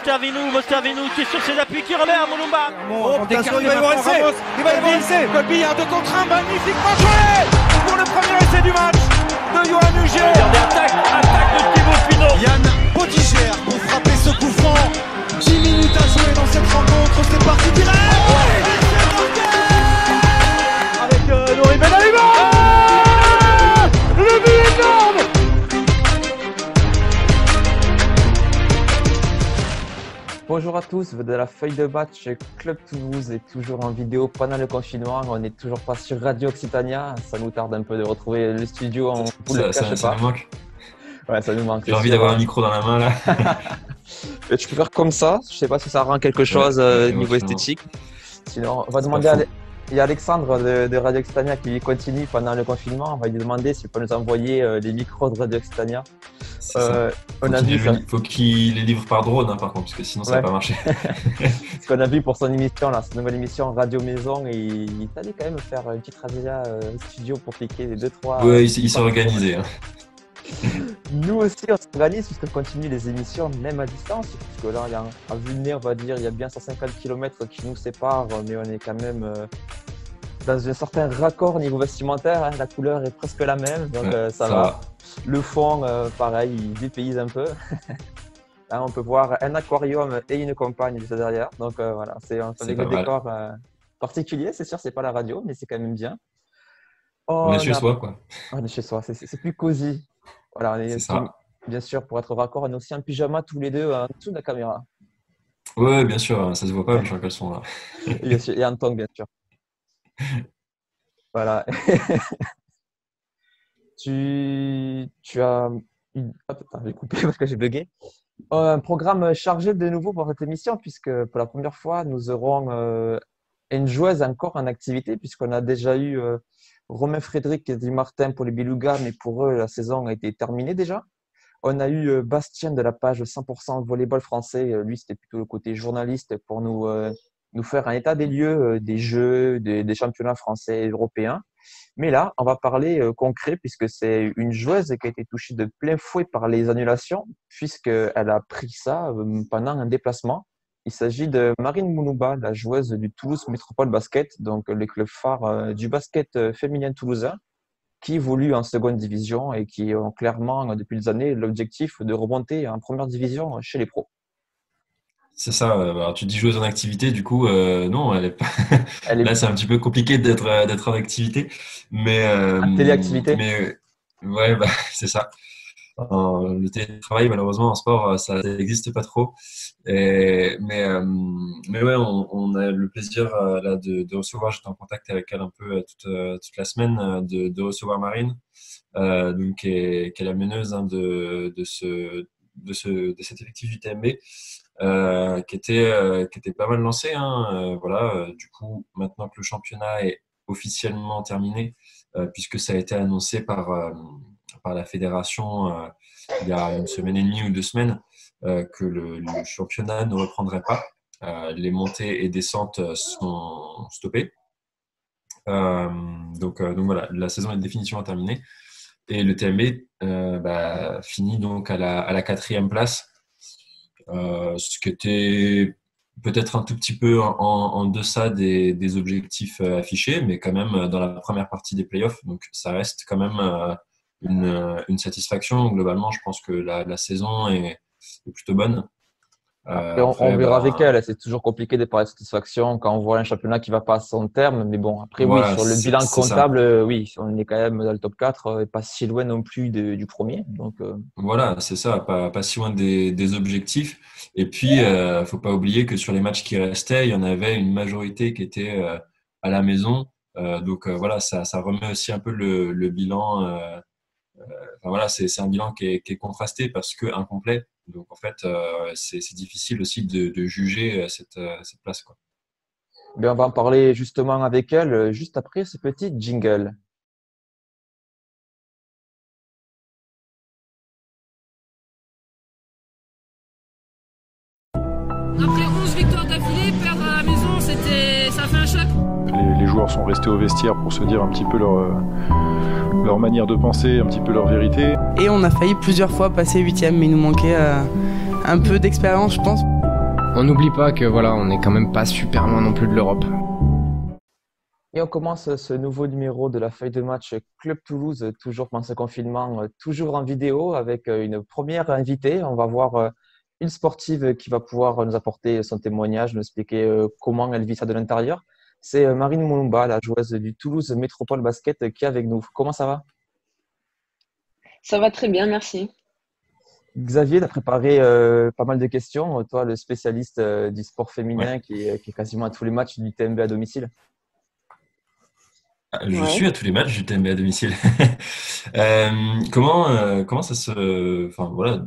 Mostervinou qui est sur ses appuis, qui remet à Moulumba. Attention, il va y avoir essai. Il va y avoir essai. Colby a 2 contre 1, magnifiquement joué pour le premier essai du match de Yoann Huget. Regardez, attaque de Thibaut Pinot. Yann Potticher pour frapper ce coup franc. 10 minutes à jouer dans cette rencontre, c'est parti direct. Avec Nori Benaliba. Le but est énorme. Bonjour à tous, de la feuille de match Club Toulouse est toujours en vidéo pendant le confinement. On n'est toujours pas sur Radio Occitania. Ça nous tarde un peu de retrouver le studio. Ça nous manque. Ouais, ça nous manque. J'ai envie d'avoir un micro dans la main là. Tu peux faire comme ça. Je sais pas si ça rend quelque chose niveau esthétique. Sinon, on va demander il y a Alexandre de Radio Occitania qui continue pendant le confinement. On va lui demander s'il peut nous envoyer les micros de Radio Occitania. Faut qu'il les livre par drone, par contre, parce que sinon ça va pas marcher. Ce qu'on a vu pour son émission, là, cette nouvelle émission Radio Maison, il allait quand même faire une petite razzia studio pour piquer les 2-3. Ouais, il s'est organisé. Hein. Nous aussi, on s'organise puisqu'on continue les émissions même à distance. Puisque là, à vue de nez, on va dire, il y a bien 150 km qui nous séparent, mais on est quand même dans un certain raccord niveau vestimentaire. Hein. La couleur est presque la même, donc ça va. Le fond, pareil, il dépayse un peu. Là, on peut voir un aquarium et une compagne juste derrière. Donc voilà, c'est un décor particulier. C'est sûr, c'est pas la radio, mais c'est quand même bien. On est chez soi, quoi. On est chez soi, c'est plus cosy. Voilà, on est bien sûr, pour être raccord, on est aussi en pyjama tous les deux en dessous de la caméra. Ouais, bien sûr, ça se voit pas, mais je crois qu'elles sont là. Et en tongue, bien sûr. Voilà. Tu as... Attends, je vais couper parce que j'ai bugué. Un programme chargé de nouveau pour cette émission, puisque pour la première fois, nous aurons une joueuse encore en activité, puisqu'on a déjà eu Romain Frédéric et Di Martin pour les Belugas, mais pour eux, la saison a été terminée déjà. On a eu Bastien de la page 100% volleyball français. Lui, c'était plutôt le côté journaliste pour nous faire un état des lieux des jeux, des championnats français et européens. Mais là, on va parler concret puisque c'est une joueuse qui a été touchée de plein fouet par les annulations puisqu'elle a pris ça pendant un déplacement. Il s'agit de Marine Moulumba, la joueuse du Toulouse Métropole Basket, donc le club phare du basket féminin toulousain, qui évolue en seconde division et qui ont clairement, depuis des années, l'objectif de remonter en première division chez les pros. C'est ça. Alors, tu dis joueuse en activité, du coup, non, elle est pas. Là, c'est un petit peu compliqué d'être en activité, mais téléactivité. Mais ouais, c'est ça. Le télétravail, malheureusement, en sport, ça n'existe pas trop. Mais ouais, on a le plaisir là de recevoir. J'étais en contact avec elle un peu toute la semaine de recevoir Marine, donc qui est la meneuse de cet effectif du TMB. Qui était pas mal lancé, hein, voilà. Du coup, maintenant que le championnat est officiellement terminé, puisque ça a été annoncé par la fédération il y a une semaine et demie ou 2 semaines, que le championnat ne reprendrait pas. Les montées et descentes sont stoppées. Donc voilà, la saison est définitivement terminée. Et le TMB finit donc à la 4e place. Ce qui était peut-être un tout petit peu en deçà des objectifs affichés, mais quand même dans la première partie des playoffs. Donc ça reste quand même une satisfaction. Globalement, je pense que la saison est plutôt bonne. Après, on verra avec elle. C'est toujours compliqué de parler de satisfaction quand on voit un championnat qui ne va pas à son terme. Mais bon, après, voilà, oui, sur le bilan comptable, oui, on est quand même dans le top 4 et pas si loin non plus du premier. Donc, voilà, c'est ça, pas si loin des objectifs. Et puis, il ne faut pas oublier que sur les matchs qui restaient, il y en avait une majorité qui était à la maison. Donc, voilà, ça remet aussi un peu le bilan. Voilà, c'est un bilan qui est contrasté parce que incomplet. Donc en fait, c'est difficile aussi de juger cette place, quoi. Bien, on va en parler justement avec elle juste après ce petit jingle. Après 11 victoires d'affilée, perdre à la maison, ça fait un choc. Les joueurs sont restés au vestiaire pour se dire un petit peu leur manière de penser, un petit peu leur vérité. Et on a failli plusieurs fois passer 8e, mais il nous manquait un peu d'expérience, je pense. on n'oublie pas que voilà, on n'est quand même pas super loin non plus de l'Europe. Et on commence ce nouveau numéro de la feuille de match Club Toulouse, toujours pendant ce confinement, toujours en vidéo avec une première invitée. On va voir une sportive qui va pouvoir nous apporter son témoignage, nous expliquer comment elle vit ça de l'intérieur. C'est Marine Moulumba, la joueuse du Toulouse Métropole Basket, qui est avec nous. Comment ça va? Ça va très bien, merci. Xavier, tu as préparé pas mal de questions. Toi, le spécialiste du sport féminin Ouais. qui est quasiment à tous les matchs du TMB à domicile. Je Ouais. suis à tous les matchs du TMB à domicile. Comment ça se, enfin voilà,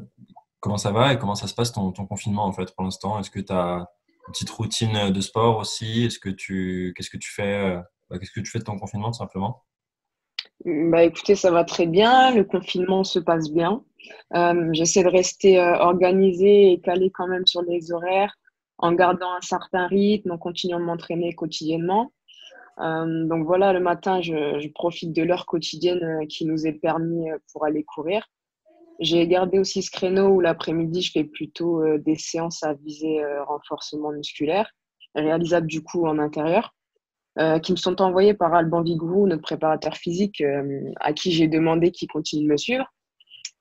comment ça va et comment ça se passe ton confinement en fait pour l'instant? Est-ce que tu as une petite routine de sport aussi? Qu'est-ce que tu fais, qu'est-ce que tu fais de ton confinement tout simplement? Bah écoutez, ça va très bien. Le confinement se passe bien. J'essaie de rester organisée et calée quand même sur les horaires, en gardant un certain rythme, en continuant de m'entraîner quotidiennement. Donc voilà, le matin, je profite de l'heure quotidienne qui nous est permis pour aller courir. J'ai gardé aussi ce créneau où l'après-midi, je fais plutôt des séances à visée renforcement musculaire, réalisables du coup en intérieur, qui me sont envoyées par Alban Vigourou, notre préparateur physique, à qui j'ai demandé qu'il continue de me suivre.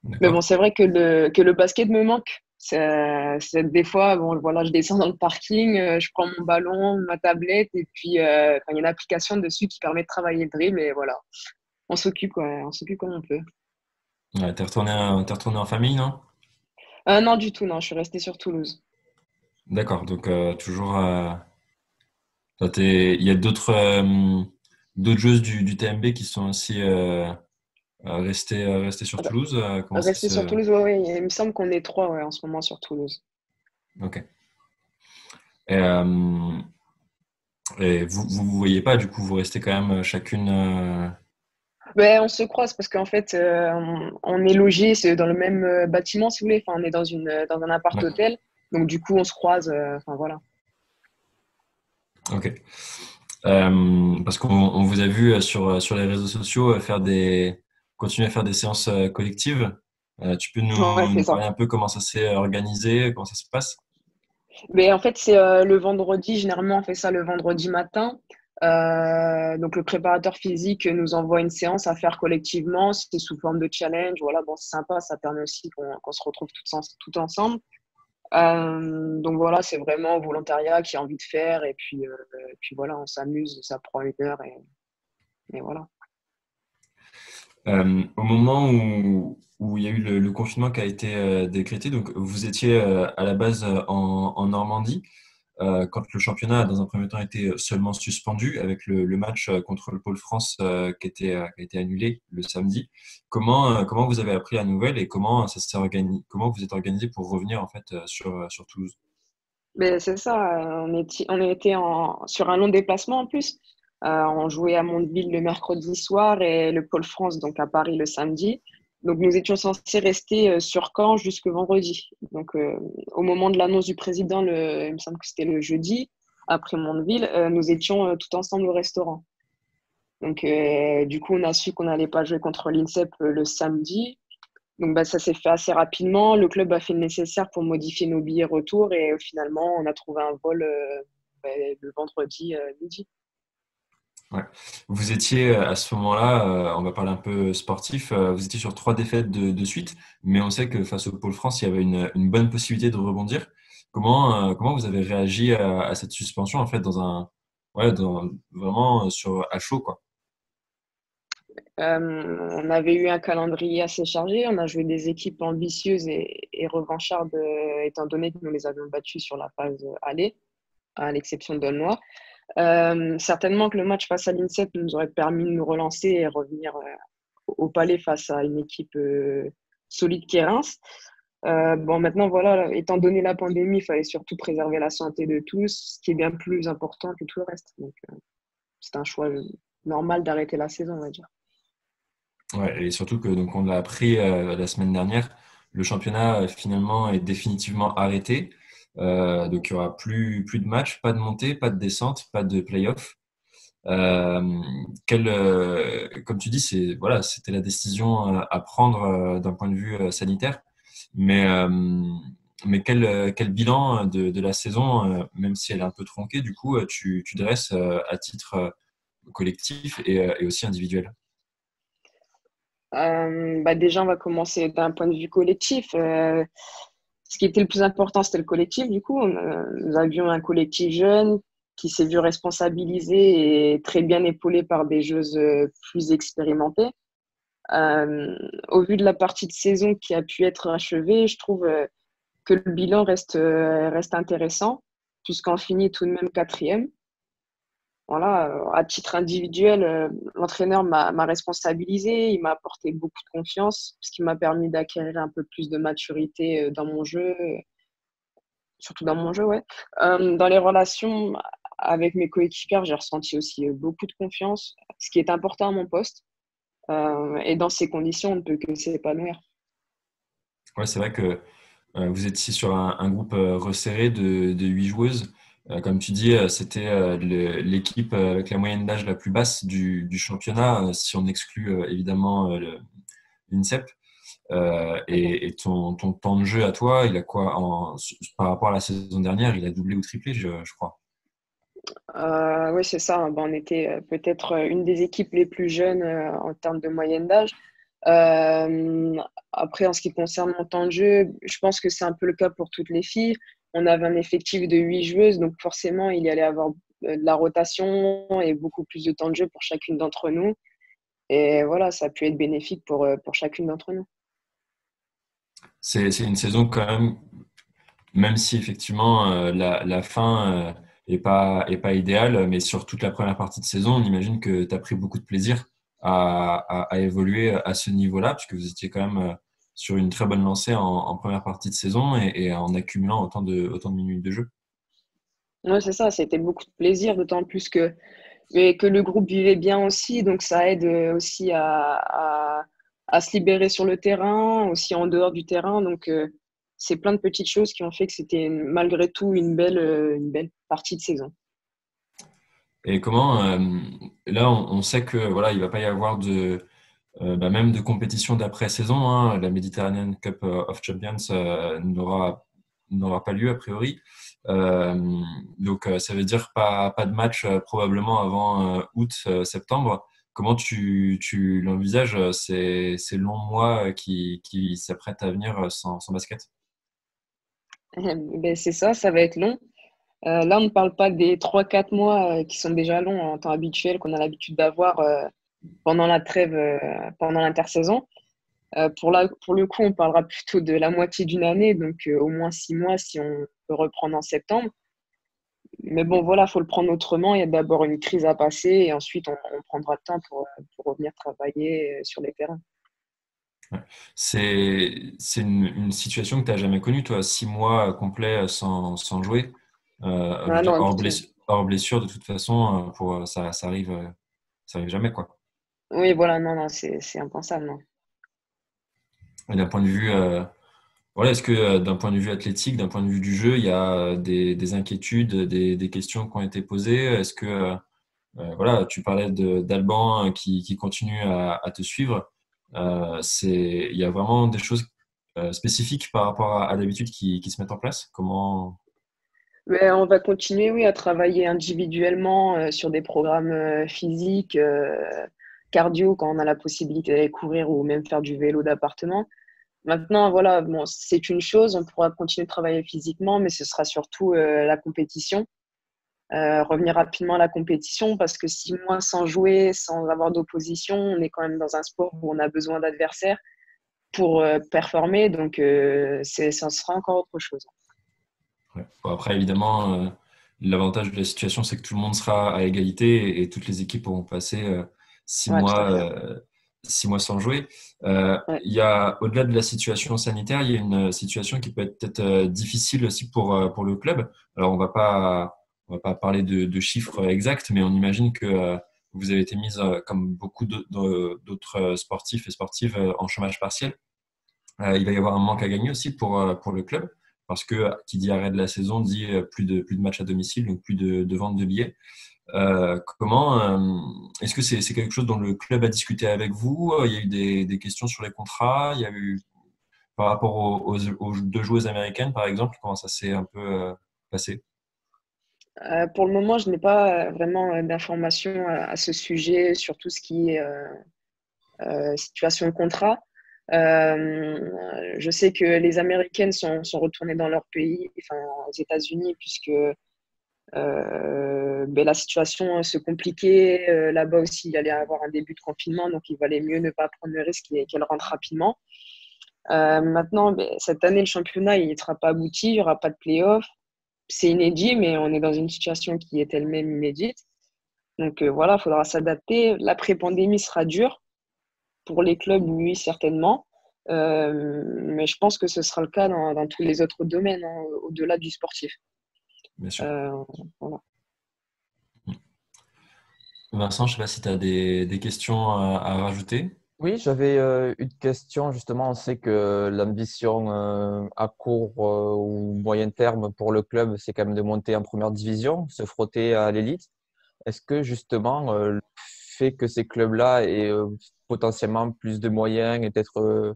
Mais D'accord. bon, c'est vrai que le basket me manque. Des fois, bon, voilà, je descends dans le parking, je prends mon ballon, ma tablette, et puis il y a une application dessus qui permet de travailler le dribble, et voilà, on s'occupe, quoi, on s'occupe comme on peut. Ouais, t'es retourné en famille, non? Non, du tout, non, je suis restée sur Toulouse. D'accord. Donc toujours, il y a d'autres joueuses du TMB qui sont aussi restées sur Toulouse. Comment ça Rester sur se... Toulouse, ouais, ouais, il me semble qu'on est trois ouais, en ce moment sur Toulouse. Ok. Et, vous voyez pas, du coup, vous restez quand même chacune. Ben, on se croise parce qu'en fait, on est logés dans le même bâtiment, si vous voulez. Enfin, on est dans un Ouais, appart-hôtel. Donc, du coup, on se croise. Enfin, voilà. ok. Parce qu'on vous a vu sur les réseaux sociaux continuer à faire des séances collectives. Tu peux Ouais, c'est nous ça. parler un peu comment ça s'est organisé, comment ça se passe? Mais en fait, c'est le vendredi. Généralement, on fait ça le vendredi matin. Donc, le préparateur physique nous envoie une séance à faire collectivement. C'est sous forme de challenge. Voilà, bon, c'est sympa. Ça permet aussi qu'on se retrouve tout ensemble. Donc voilà, c'est vraiment volontariat qui a envie de faire et puis voilà, on s'amuse, ça prend une heure et voilà. Au moment où il y a eu le confinement qui a été décrété, donc vous étiez à la base en Normandie, quand le championnat, dans un premier temps, était seulement suspendu avec le match contre le Pôle France qui a été annulé le samedi. Comment vous avez appris la nouvelle et comment ça s'est organisé, comment vous êtes organisé pour revenir en fait sur Toulouse? Mais c'est ça, on était sur un long déplacement en plus. On jouait à Mondeville le mercredi soir et le Pôle France donc à Paris le samedi. Donc nous étions censés rester sur Caen jusque vendredi. Donc au moment de l'annonce du président, il me semble que c'était le jeudi, après Mondeville, nous étions tout ensemble au restaurant. Donc du coup, on a su qu'on n'allait pas jouer contre l'INSEP le samedi. Donc bah, ça s'est fait assez rapidement. Le club a fait le nécessaire pour modifier nos billets retour et finalement, on a trouvé un vol le vendredi midi. Ouais. Vous étiez à ce moment-là, on va parler un peu sportif, vous étiez sur 3 défaites de suite, mais on sait que face au Pôle France, il y avait une bonne possibilité de rebondir. Comment vous avez réagi à cette suspension en fait vraiment à chaud quoi. On avait eu un calendrier assez chargé. On a joué des équipes ambitieuses et revanchardes, étant donné que nous les avions battues sur la phase aller, à l'exception d'Aulnois. Certainement que le match face à l'INSEP nous aurait permis de nous relancer et revenir au Palais face à une équipe solide qui est Reims. Bon, maintenant, voilà, étant donné la pandémie, il fallait surtout préserver la santé de tous, ce qui est bien plus important que tout le reste. Donc, c'est un choix normal d'arrêter la saison, on va dire. Ouais, et surtout que donc on l'a appris la semaine dernière, le championnat finalement est définitivement arrêté. Donc il y aura plus de matchs, pas de montée, pas de descente, pas de play-off. Comme tu dis, c'était la décision à prendre d'un point de vue sanitaire. Mais mais quel bilan de la saison, même si elle est un peu tronquée, du coup, tu dresses à titre collectif et aussi individuel? Déjà, on va commencer d'un point de vue collectif. Ce qui était le plus important, c'était le collectif. Du coup, nous avions un collectif jeune qui s'est vu responsabilisé et très bien épaulé par des joueuses plus expérimentées. Au vu de la partie de saison qui a pu être achevée, je trouve que le bilan reste intéressant, puisqu'on finit tout de même quatrième. Voilà, à titre individuel, l'entraîneur m'a responsabilisé, il m'a apporté beaucoup de confiance, ce qui m'a permis d'acquérir un peu plus de maturité dans mon jeu, surtout dans mon jeu, ouais. Dans les relations avec mes coéquipiers, j'ai ressenti aussi beaucoup de confiance, ce qui est important à mon poste. Et dans ces conditions, on ne peut que s'épanouir. Ouais, c'est vrai que vous étiez sur un groupe resserré de 8 joueuses. Comme tu dis, c'était l'équipe avec la moyenne d'âge la plus basse du championnat, si on exclut évidemment l'INSEP. Et ton temps de jeu à toi, il a quoi par rapport à la saison dernière, il a doublé ou triplé, je crois. Oui, c'est ça. On était peut-être une des équipes les plus jeunes en termes de moyenne d'âge. Après, en ce qui concerne mon temps de jeu, je pense que c'est un peu le cas pour toutes les filles. On avait un effectif de 8 joueuses, donc forcément, il y allait avoir de la rotation et beaucoup plus de temps de jeu pour chacune d'entre nous. Et voilà, ça a pu être bénéfique pour chacune d'entre nous. C'est une saison quand même si effectivement la fin est pas idéale, mais sur toute la première partie de saison, on imagine que tu as pris beaucoup de plaisir à évoluer à ce niveau-là, puisque vous étiez quand même sur une très bonne lancée en première partie de saison et en accumulant autant de minutes de jeu. Oui, c'est ça, c'était beaucoup de plaisir, d'autant plus que le groupe vivait bien aussi, donc ça aide aussi à se libérer sur le terrain, aussi en dehors du terrain. Donc, c'est plein de petites choses qui ont fait que c'était malgré tout une belle partie de saison. Et comment, là, on sait que voilà, il va pas y avoir même de compétition d'après-saison, hein. La Mediterranean Cup of Champions n'aura pas lieu a priori. Donc, ça veut dire pas de match probablement avant août-septembre. Comment tu l'envisages, ces longs mois qui s'apprêtent à venir sans basket? C'est ça, ça va être long. Là, on ne parle pas des 3-4 mois qui sont déjà longs en temps habituel qu'on a l'habitude d'avoir pendant la trêve, pendant l'intersaison. Pour le coup, on parlera plutôt de la moitié d'une année, donc au moins 6 mois si on peut reprendre en septembre. Mais bon, voilà, il faut le prendre autrement. Il y a d'abord une crise à passer et ensuite on prendra le temps pour revenir travailler sur les terrains. Ouais. C'est une situation que tu n'as jamais connue, toi, 6 mois complets sans jouer. Je veux dire, Non, hors blessure, de toute façon, ça arrive jamais, quoi. oui, voilà, non, c'est impensable, non. Et d'un point de vue, voilà, est-ce que d'un point de vue athlétique, d'un point de vue du jeu, il y a des inquiétudes, des questions qui ont été posées? Est-ce que, voilà, tu parlais d'Alban qui continue à te suivre. Il y a vraiment des choses spécifiques par rapport à d'habitude qui se mettent en place? Comment? Mais on va continuer, oui, à travailler individuellement sur des programmes physiques, cardio, quand on a la possibilité d'aller courir ou même faire du vélo d'appartement. Maintenant, voilà, bon, c'est une chose, on pourra continuer de travailler physiquement, mais ce sera surtout la compétition. Revenir rapidement à la compétition, parce que 6 mois sans jouer, sans avoir d'opposition, on est quand même dans un sport où on a besoin d'adversaires pour performer, donc ça sera encore autre chose. Ouais. Bon, après, évidemment, l'avantage de la situation, c'est que tout le monde sera à égalité et toutes les équipes auront passé 6 Ouais, mois, 6 mois sans jouer. Ouais. Il y a, au-delà de la situation sanitaire, il y a une situation qui peut être peut-être difficile aussi pour le club. Alors, on va pas parler de chiffres exacts, mais on imagine que vous avez été mise, comme beaucoup d'autres sportifs et sportives, en chômage partiel. Il va y avoir un manque à gagner aussi pour le club, parce que qui dit arrêt de la saison dit plus de matchs à domicile, donc plus de vente de billets. Est-ce que c'est quelque chose dont le club a discuté avec vous? Il y a eu des questions sur les contrats, il y a eu par rapport aux deux joueuses américaines, par exemple, comment ça s'est un peu passé? Pour le moment, je n'ai pas vraiment d'informations à ce sujet sur tout ce qui est situation de contrat. Je sais que les Américaines sont retournées dans leur pays, enfin aux États-Unis, puisque la situation se compliquait. Là-bas aussi, il allait y avoir un début de confinement, donc il valait mieux ne pas prendre le risque et qu'elle rentre rapidement. Maintenant, cette année, le championnat il ne sera pas abouti, il n'y aura pas de play-off. C'est inédit, mais on est dans une situation qui est elle-même inédite. Donc voilà, il faudra s'adapter. L'après-pandémie sera dure. Pour les clubs, oui, certainement. Mais je pense que ce sera le cas dans tous les autres domaines, hein, au-delà du sportif. Bien sûr. Voilà. Vincent, je ne sais pas si tu as des questions à rajouter. Oui, j'avais une question. Justement, on sait que l'ambition à court ou moyen terme pour le club, c'est quand même de monter en première division, se frotter à l'élite. Est-ce que justement, le fait que ces clubs-là aient potentiellement plus de moyens et peut-être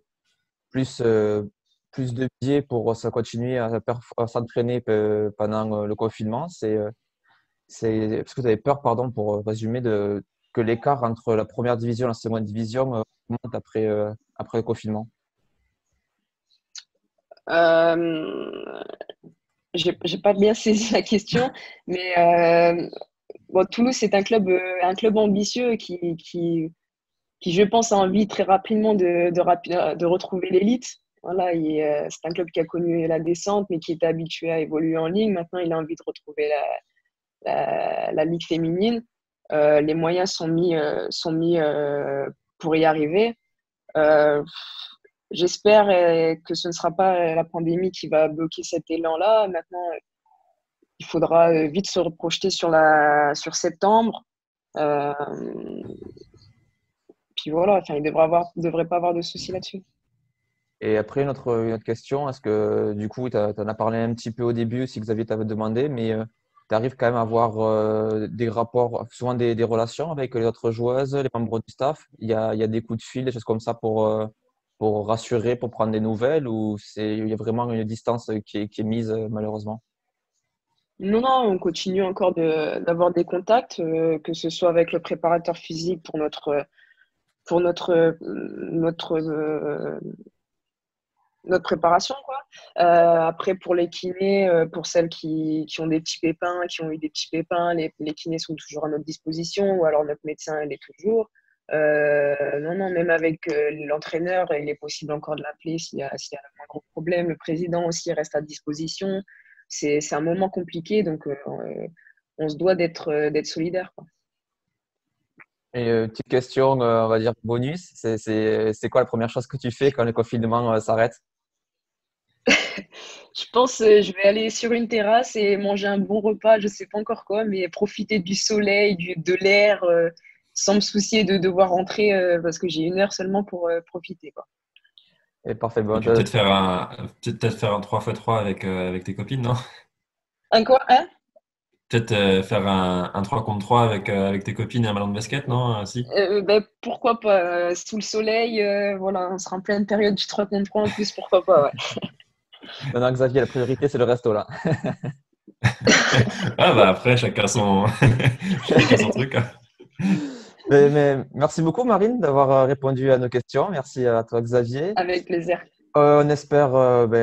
plus, plus de billets pour ça continuer à s'entraîner pendant le confinement, c'est parce que tu avais peur, pardon, pour résumer, que l'écart entre la première division et la seconde division monte après le confinement? J'ai pas bien saisi la question, mais Toulouse, c'est un club ambitieux qui, je pense, a envie très rapidement de retrouver l'élite. Voilà, c'est un club qui a connu la descente, mais qui était habitué à évoluer en ligue. Maintenant, il a envie de retrouver la ligue féminine. Les moyens sont mis pour y arriver. J'espère que ce ne sera pas la pandémie qui va bloquer cet élan-là. Maintenant, il faudra vite se reprojeter sur septembre. Puis voilà, enfin, il ne devrait pas avoir de soucis là-dessus. Et après, une autre question, est-ce que du coup, tu en as parlé un petit peu au début, si Xavier t'avait demandé, mais tu arrives quand même à avoir des rapports, souvent des relations avec les autres joueuses, les membres du staff? Il y a des coups de fil, des choses comme ça pour rassurer, pour prendre des nouvelles, ou il y a vraiment une distance qui est mise malheureusement? Non, on continue encore d'avoir des contacts, que ce soit avec le préparateur physique pour notre préparation, quoi. Après, pour les kinés, pour celles qui ont des petits pépins, qui ont eu des petits pépins, les kinés sont toujours à notre disposition, ou alors notre médecin l'est toujours. Non, même avec l'entraîneur, il est possible encore de l'appeler s'il y a un gros problème. Le président aussi reste à disposition. C'est un moment compliqué, donc on se doit d'être solidaire, quoi. Et petite question, on va dire bonus, c'est quoi la première chose que tu fais quand le confinement s'arrête? Je pense que je vais aller sur une terrasse et manger un bon repas, je sais pas encore quoi, mais profiter du soleil, de l'air, sans me soucier de devoir rentrer parce que j'ai 1 heure seulement pour profiter, quoi. Et parfait. Bon, Tu peux peut-être faire un 3x3 avec tes copines, non? Un quoi? Hein? Peut-être faire un 3 contre 3 avec tes copines et un ballon de basket, non? Si. Pourquoi pas? Sous le soleil, voilà, on sera en pleine période du 3 contre 3 en plus, pourquoi pas, ouais. Maintenant, Xavier, la priorité, c'est le resto là. Ah bah après, chacun son truc, hein. Mais merci beaucoup, Marine, d'avoir répondu à nos questions. Merci à toi, Xavier. Avec plaisir. On espère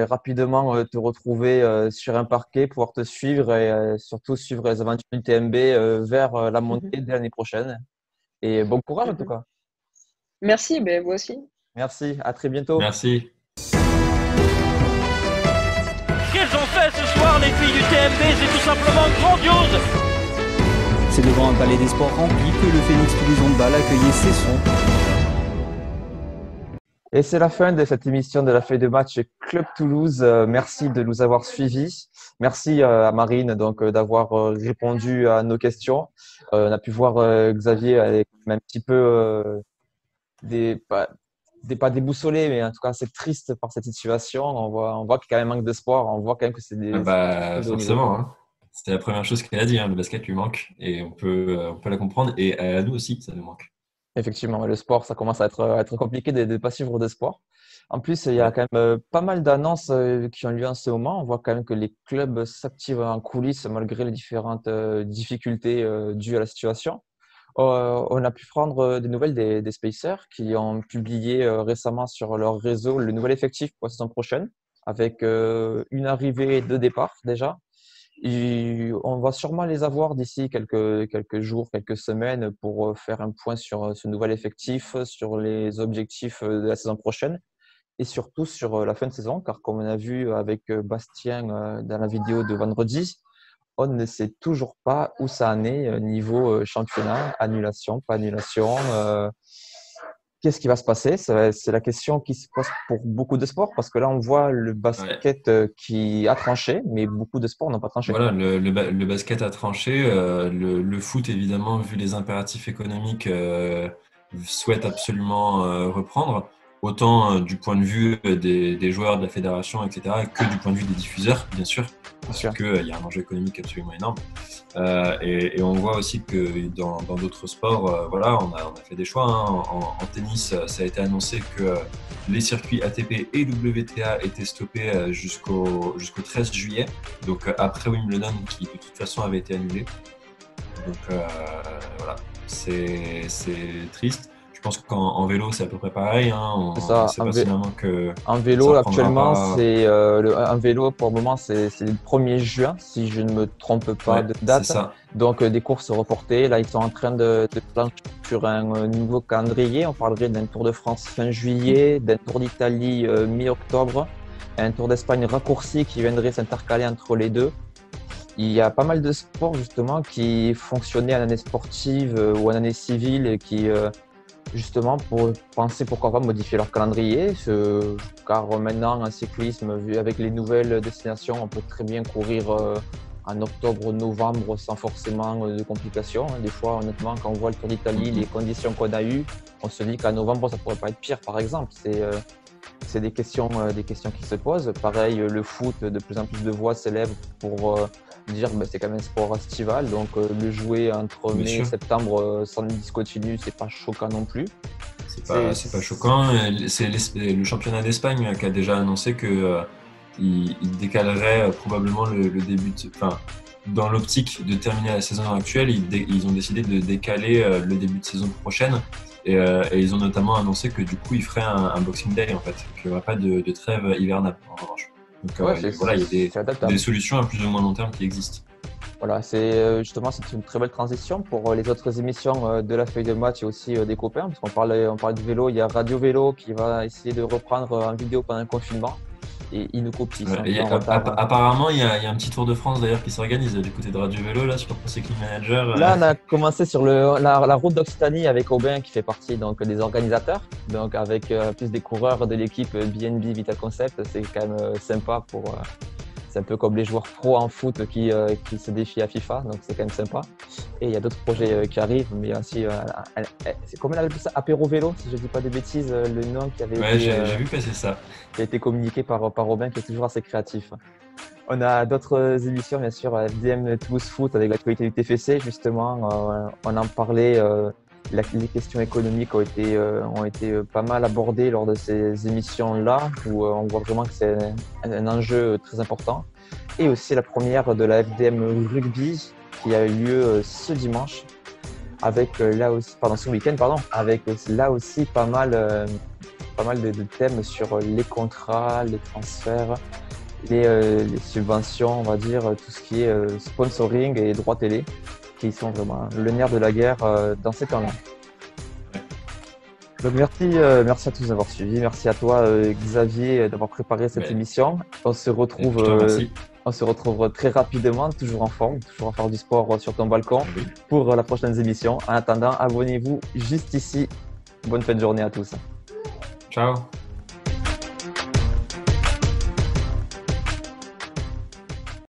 rapidement te retrouver sur un parquet, pouvoir te suivre et surtout suivre les aventures du TMB vers la montée dès l'année prochaine. Et bon courage en tout cas. Merci, vous aussi. Merci, à très bientôt. Merci. Qu'elles ont fait ce soir, les filles du TMB, c'est tout simplement grandiose. C'est devant un palais des sports rempli que le Phoenix Toulouse Handball accueillait ses sons. Et c'est la fin de cette émission de la feuille de match Club Toulouse. Merci de nous avoir suivis. Merci à Marine d'avoir répondu à nos questions. On a pu voir Xavier avec un petit peu pas déboussolé, mais en tout cas c'est triste par cette situation. On voit qu'il y a quand même manque de sport. On voit quand même que c'est des forcément, hein. C'était la première chose qu'elle a dit, hein, le basket lui manque et on peut la comprendre, et à nous aussi ça nous manque. Effectivement, le sport, ça commence à être compliqué de ne pas suivre de sport. En plus, il y a quand même pas mal d'annonces qui ont lieu en ce moment. On voit quand même que les clubs s'activent en coulisses malgré les différentes difficultés dues à la situation. On a pu prendre des nouvelles des Spacers qui ont publié récemment sur leur réseau le nouvel effectif pour la saison prochaine avec une arrivée et 2 départs déjà. On va sûrement les avoir d'ici quelques jours, quelques semaines pour faire un point sur ce nouvel effectif, sur les objectifs de la saison prochaine et surtout sur la fin de saison, car comme on a vu avec Bastien dans la vidéo de vendredi, on ne sait toujours pas où ça en est niveau championnat, annulation, pas annulation. Qu'est-ce qui va se passer? C'est la question qui se pose pour beaucoup de sports, parce que là, on voit le basket qui a tranché, mais beaucoup de sports n'ont pas tranché. Voilà, le basket a tranché. Le foot, évidemment, vu les impératifs économiques, souhaite absolument reprendre. Autant du point de vue des joueurs, de la fédération, etc., que du point de vue des diffuseurs, bien sûr, parce qu'il y a un enjeu économique absolument énorme. Et on voit aussi que dans d'autres sports, voilà, on a fait des choix. Hein. En tennis, ça a été annoncé que les circuits ATP et WTA étaient stoppés jusqu'au 13 juillet, donc après Wimbledon, qui de toute façon avait été annulé. Donc voilà, c'est triste. Je pense qu'en vélo, c'est à peu près pareil. Hein. C'est ça. En vélo, actuellement, un vélo pour le moment, c'est le 1er juin, si je ne me trompe pas de date. C'est ça. Donc, des courses reportées. Là, ils sont en train de plancher sur un nouveau calendrier. On parlerait d'un Tour de France fin juillet, d'un Tour d'Italie mi-octobre, un Tour d'Espagne raccourci qui viendrait s'intercaler entre les deux. Il y a pas mal de sports, justement, qui fonctionnaient en année sportive ou en année civile et qui... justement pour penser pourquoi pas modifier leur calendrier, car maintenant en cyclisme, vu avec les nouvelles destinations, on peut très bien courir en octobre, novembre sans forcément de complications. Des fois, honnêtement, quand on voit le Tour d'Italie, les conditions qu'on a eues, on se dit qu'en novembre, ça pourrait pas être pire, par exemple. C'est des questions qui se posent. Pareil, le foot, de plus en plus de voix s'élèvent pour dire que c'est quand même un sport estival, donc le jouer entre mai et septembre sans discontinue, c'est pas choquant non plus. C'est pas choquant. C'est le championnat d'Espagne qui a déjà annoncé que il décalerait probablement le début. Dans l'optique de terminer la saison actuelle, ils ont décidé de décaler le début de saison prochaine. Et ils ont notamment annoncé que du coup, ils feraient un Boxing Day, en fait, qu'il n'y aura pas de trêve hivernale, en revanche. Donc voilà, il y a des solutions à plus ou moins long terme qui existent. Voilà, c'est une très belle transition pour les autres émissions de la feuille de match et aussi des copains, parce qu'on parle de vélo. Il y a Radio Vélo qui va essayer de reprendre en vidéo pendant le confinement. Et Inocopie. Apparemment, il y a un petit Tour de France d'ailleurs qui s'organise du côté de Radio Vélo là, sur Pro Cycling Manager. Là, on a commencé sur la route d'Occitanie avec Aubin qui fait partie donc, des organisateurs. Donc, avec plus des coureurs de l'équipe BNB Vital Concept, c'est quand même sympa pour. C'est un peu comme les joueurs pro en foot qui se défient à FIFA, donc c'est quand même sympa. Et il y a d'autres projets qui arrivent, mais aussi, c'est comment on appelle ça, Apéro Vélo, si je ne dis pas de bêtises, le nom qui avait été, j'ai vu passer ça. Qui a été communiqué par Robin, qui est toujours assez créatif. On a d'autres émissions, bien sûr, FDM Toulouse Foot avec l'actualité du TFC, justement. On en parlait, les questions économiques ont été pas mal abordées lors de ces émissions-là, où on voit vraiment que c'est un enjeu très important. Et aussi la première de la FDM Rugby qui a eu lieu ce dimanche, avec ce week-end, avec là aussi pas mal de thèmes sur les contrats, les transferts, les subventions, on va dire, tout ce qui est sponsoring et droits télé, qui sont vraiment le nerf de la guerre dans ces temps-là. Donc merci à tous d'avoir suivi, merci à toi Xavier d'avoir préparé cette émission. On se retrouve très rapidement, toujours en forme, toujours à faire du sport sur ton balcon pour la prochaine émission. En attendant, abonnez-vous juste ici. Bonne fin de journée à tous. Ciao.